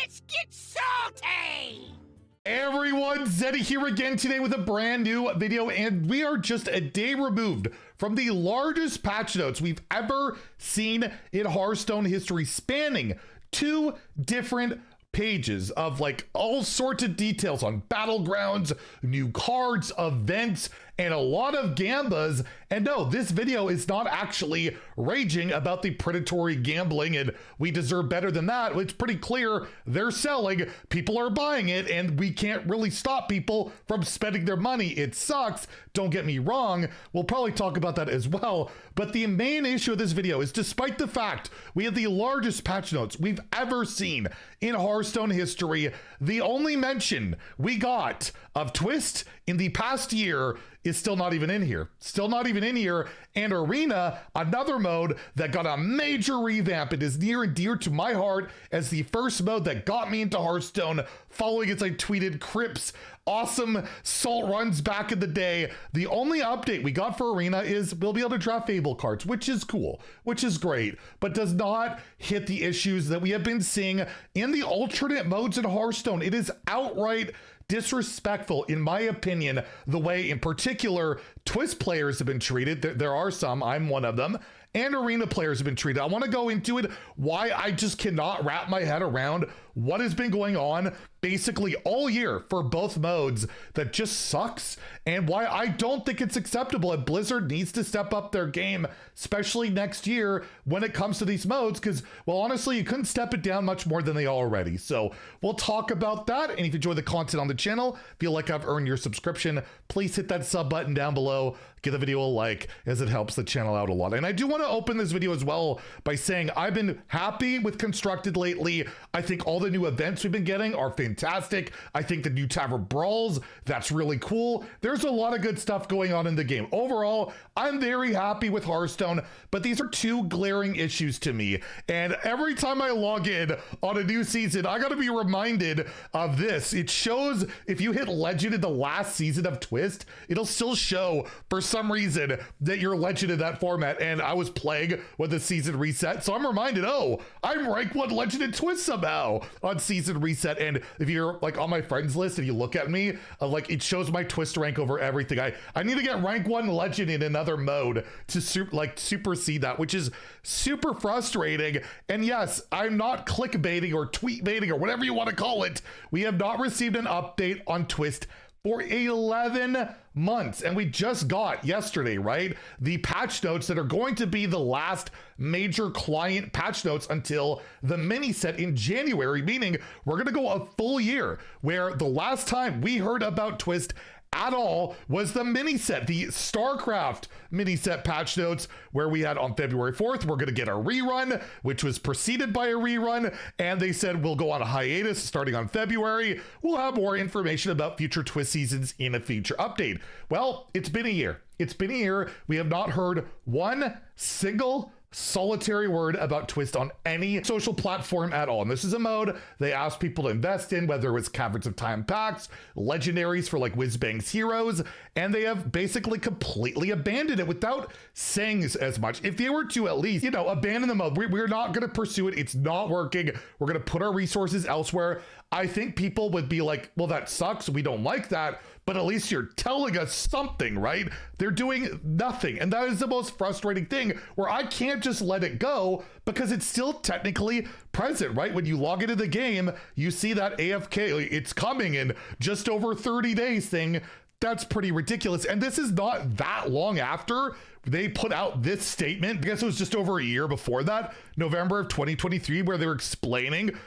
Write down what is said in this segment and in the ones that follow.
Let's get salty! Everyone, Zeddy here again today with a brand new video, and we are just a day removed from the largest patch notes we've ever seen in Hearthstone history, spanning 2 different pages of like all sorts of details on battlegrounds, new cards, events, and a lot of gambas. And no, this video is not actually raging about the predatory gambling and we deserve better than that. It's pretty clear they're selling, people are buying it, and we can't really stop people from spending their money. It sucks, don't get me wrong. We'll probably talk about that as well. But the main issue of this video is, despite the fact we have the largest patch notes we've ever seen in Hearthstone history, the only mention we got of Twist in the past year is still not even in here. Still not even in here. And Arena, another mode that got a major revamp. It is near and dear to my heart as the first mode that got me into Hearthstone, following, as I tweeted, Crip's awesome salt runs back in the day. The only update we got for Arena is we'll be able to draft Fable cards, which is cool, which is great, but does not hit the issues that we have been seeing in the alternate modes in Hearthstone. It is outright disrespectful, in my opinion, the way in particular Twist players have been treated. There are some, I'm one of them, and Arena players have been treated. I want to go into it, why I just cannot wrap my head around what has been going on basically all year for both modes that just sucks, and why I don't think it's acceptable, and Blizzard needs to step up their game, especially next year when it comes to these modes, because, well, honestly, you couldn't step it down much more than they already. So we'll talk about that, and if you enjoy the content on the channel, feel like I've earned your subscription, please hit that sub button down below, give the video a like, as it helps the channel out a lot. And I do want to open this video as well by saying I've been happy with Constructed lately. I think all the new events we've been getting are fantastic. I think the new Tavern Brawls, that's really cool. There's a lot of good stuff going on in the game. Overall, I'm very happy with Hearthstone, but these are 2 glaring issues to me. And every time I log in on a new season, I gotta be reminded of this. It shows if you hit Legend in the last season of Twist, it'll still show for some reason that you're Legend in that format. And I was playing when the season reset, so I'm reminded, oh, I'm rank 1 Legend in Twist somehow on season reset. And if you're like on my friends list and you look at me, like it shows my Twist rank over everything. I need to get rank 1 Legend in another mode to supersede that, which is super frustrating. And yes, I'm not clickbaiting or tweet baiting or whatever you want to call it. We have not received an update on Twist for 11 months, and we just got yesterday, right, the patch notes that are going to be the last major client patch notes until the mini set in January, meaning we're gonna go a full year, where the last time we heard about Twist at all was the mini set, the StarCraft mini set patch notes, where we had on February 4th, we're gonna get a rerun, which was preceded by a rerun, and they said we'll go on a hiatus starting on February. We'll have more information about future Twist seasons in a future update. Well, it's been a year. It's been a year. We have not heard one single solitary word about Twist on any social platform at all. And this is a mode they asked people to invest in, whether it was Caverns of Time packs, legendaries for like Whizbang's Heroes, and they have basically completely abandoned it without saying as much. If they were to at least, you know, abandon the mode, we're not going to pursue it. It's not working. We're going to put our resources elsewhere. I think people would be like, well, that sucks. We don't like that. But at least you're telling us something, right? They're doing nothing. And that is the most frustrating thing, where I can't just let it go because it's still technically present, right? When you log into the game, you see that AFK, it's coming in just over 30 days thing. That's pretty ridiculous. And this is not that long after they put out this statement. I guess it was just over a year before that, November of 2023, where they were explaining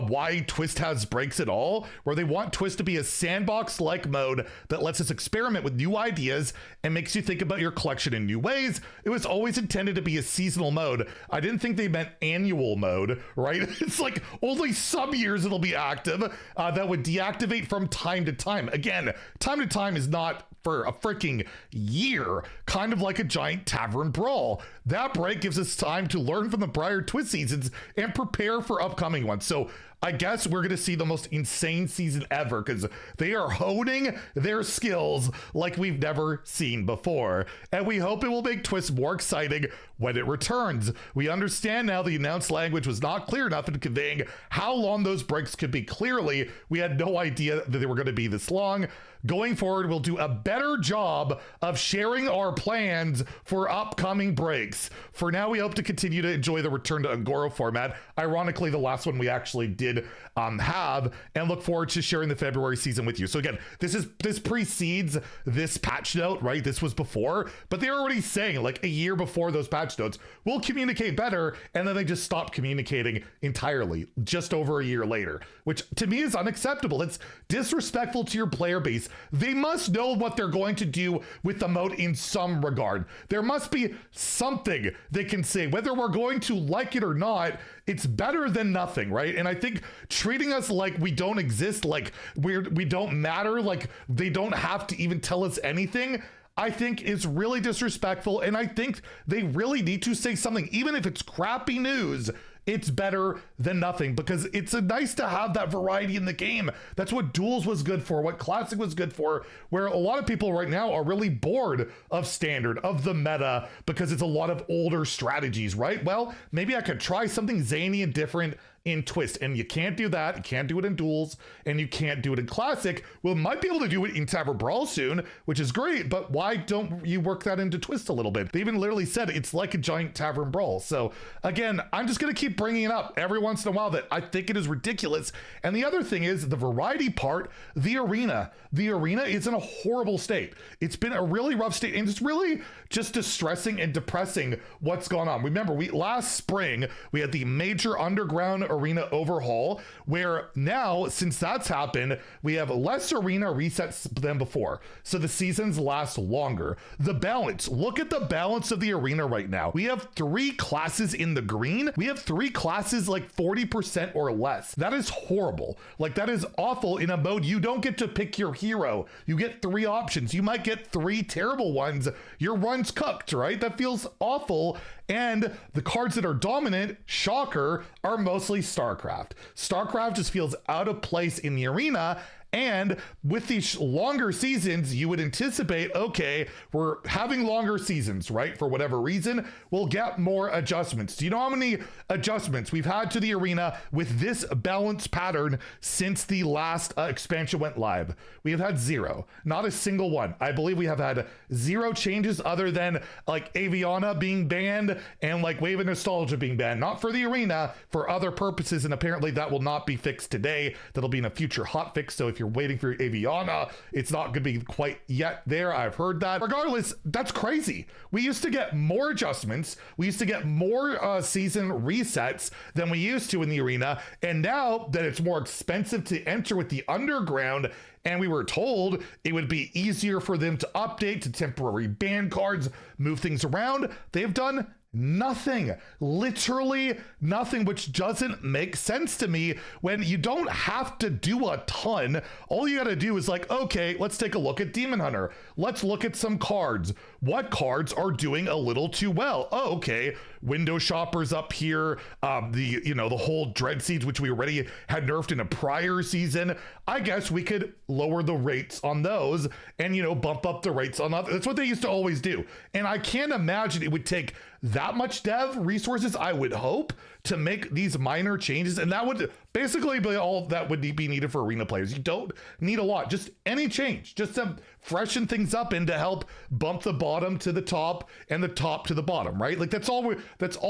why Twist has breaks at all, where they want Twist to be a sandbox-like mode that lets us experiment with new ideas and makes you think about your collection in new ways. It was always intended to be a seasonal mode. I didn't think they meant annual mode, right? It's like only some years it'll be active, that would deactivate from time to time. Again, time to time is not for a freaking year, kind of like a giant giant tavern brawl. That break gives us time to learn from the prior Twist seasons and prepare for upcoming ones. So I guess we're going to see the most insane season ever because they are honing their skills like we've never seen before. And we hope it will make Twist more exciting when it returns. We understand now the announced language was not clear enough in conveying how long those breaks could be. Clearly, we had no idea that they were going to be this long. Going forward, we'll do a better job of sharing our plans for upcoming breaks. For now, we hope to continue to enjoy the return to Agoro format. Ironically, the last one we actually did have, and look forward to sharing the February season with you. So again, this precedes this patch note, right? This was before, but they're already saying like a year before those patch notes, we'll communicate better, and then they just stopped communicating entirely just over a year later, which to me is unacceptable. It's disrespectful to your player base. They must know what they're going to do with the mode in some regard. There must be something they can say, whether we're going to like it or not. It's better than nothing, right? And I think treating us like we don't exist, like we don't matter, like they don't have to even tell us anything, I think is really disrespectful. And I think they really need to say something, even if it's crappy news. It's better than nothing because it's nice to have that variety in the game. That's what Duels was good for, what Classic was good for, where a lot of people right now are really bored of Standard, of the meta, because it's a lot of older strategies, right? Well, maybe I could try something zany and different in Twist, and you can't do that. You can't do it in Duels, and you can't do it in Classic. We might be able to do it in Tavern Brawl soon, which is great, but why don't you work that into Twist a little bit? They even literally said it's like a giant Tavern Brawl. So again, I'm just gonna keep bringing it up every once in a while that I think it is ridiculous. And the other thing is the variety part, the arena. The arena is in a horrible state. It's been a really rough state, and it's really just distressing and depressing what's gone on. Remember, last spring, we had the major underground arena overhaul, where now, since that's happened, we have less arena resets than before. So the seasons last longer. The balance, look at the balance of the arena right now. We have 3 classes in the green. We have 3 classes like 40% or less. That is horrible. Like, that is awful in a mode you don't get to pick your hero. You get 3 options. You might get 3 terrible ones. Your run's cooked, right? That feels awful. And the cards that are dominant, shocker, are mostly StarCraft. StarCraft just feels out of place in the arena. And with these longer seasons, you would anticipate, okay, we're having longer seasons, right? For whatever reason, we'll get more adjustments. Do you know how many adjustments we've had to the arena with this balance pattern since the last expansion went live? We have had 0, not a single one. I believe we have had 0 changes other than like Aviana being banned and like Wave of Nostalgia being banned, not for the arena, for other purposes. And apparently that will not be fixed today. That'll be in a future hotfix. So if you're waiting for Aviana, it's not going to be quite yet there. I've heard that. Regardless, that's crazy. We used to get more adjustments. We used to get more season resets than we used to in the arena. And now that it's more expensive to enter with the underground, and we were told it would be easier for them to update to temporary ban cards, move things around, they've done nothing, literally nothing, which doesn't make sense to me when you don't have to do a ton. All you got to do is like, okay, let's take a look at Demon Hunter. Let's look at some cards. What cards are doing a little too well? Oh, okay. Window Shoppers up here. The whole Dread Seeds, which we already had nerfed in a prior season. I guess we could lower the rates on those and, bump up the rates on others. That's what they used to always do. And I can't imagine it would take that much dev resources, I would hope, to make these minor changes. And that would basically be all that would be needed for arena players. You don't need a lot, just any change, just to freshen things up and to help bump the bottom to the top and the top to the bottom, right? Like that's all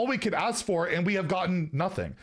we could ask for. And we have gotten nothing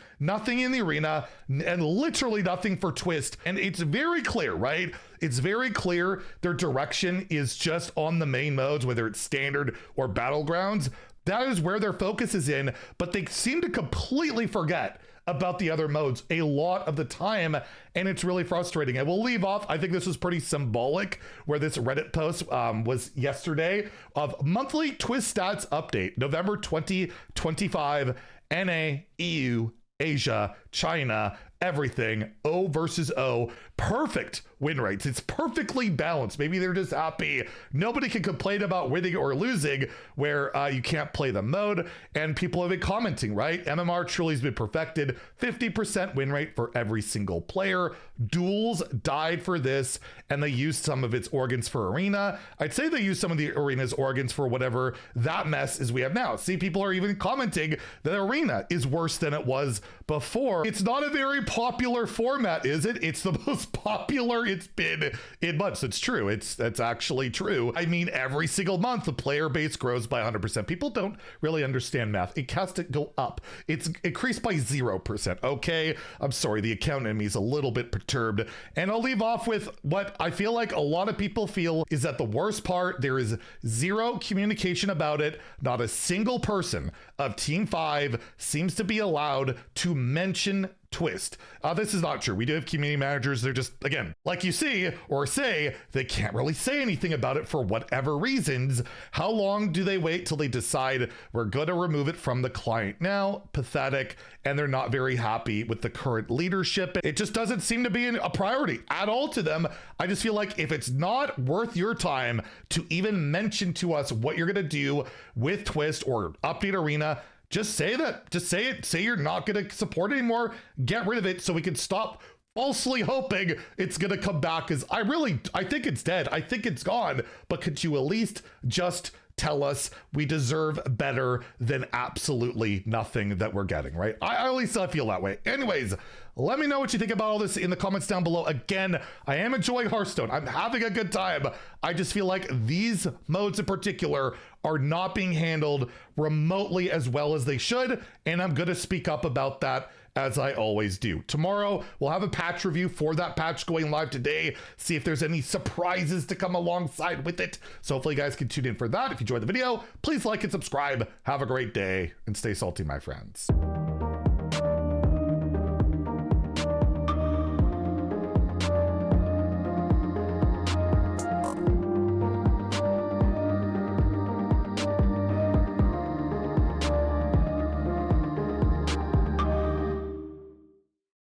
in the arena, and literally nothing for Twist. And it's very clear, right? It's very clear their direction is just on the main modes, whether it's Standard or Battlegrounds. That is where their focus is in, but they seem to completely forget about the other modes a lot of the time, and it's really frustrating. And we'll leave off, I think this was pretty symbolic, where this Reddit post was yesterday, of monthly Twist stats update, November 2025, NA, EU, Asia, China, everything, O versus O, perfect win rates. It's perfectly balanced. Maybe they're just happy. Nobody can complain about winning or losing where you can't play the mode. And people have been commenting, right? MMR truly has been perfected. 50% win rate for every single player. Duels died for this, and they used some of its organs for arena. I'd say they used some of the arena's organs for whatever that mess is we have now. See, people are even commenting that arena is worse than it was before. It's not a very popular format, is it? It's the most popular it's been in months. It's true. That's actually true. I mean, every single month the player base grows by 100%. People don't really understand math. It has to go up. It's increased by 0%. Okay, I'm sorry, the account enemy is a little bit perturbed. And I'll leave off with what I feel like a lot of people feel is that the worst part, there is zero communication about it. Not a single person of Team 5 seems to be allowed to mention Twist. This is not true. We do have community managers. They're just, again, like you see or say, they can't really say anything about it for whatever reasons. How long do they wait till they decide we're going to remove it from the client now? Pathetic. And they're not very happy with the current leadership. It just doesn't seem to be a priority at all to them. I just feel like if it's not worth your time to even mention to us what you're going to do with Twist or Update Arena, just say that. Just say it. Say you're not going to support it anymore. Get rid of it so we can stop falsely hoping it's going to come back. Because I think it's dead. I think it's gone. But could you at least just tell us we deserve better than absolutely nothing that we're getting, right? I at least feel that way. Anyways, let me know what you think about all this in the comments down below. Again, I am enjoying Hearthstone. I'm having a good time. I just feel like these modes in particular are not being handled remotely as well as they should, and I'm going to speak up about that as I always do. Tomorrow, we'll have a patch review for that patch going live today, see if there's any surprises to come alongside with it. So hopefully you guys can tune in for that. If you enjoyed the video, please like and subscribe. Have a great day and stay salty, my friends.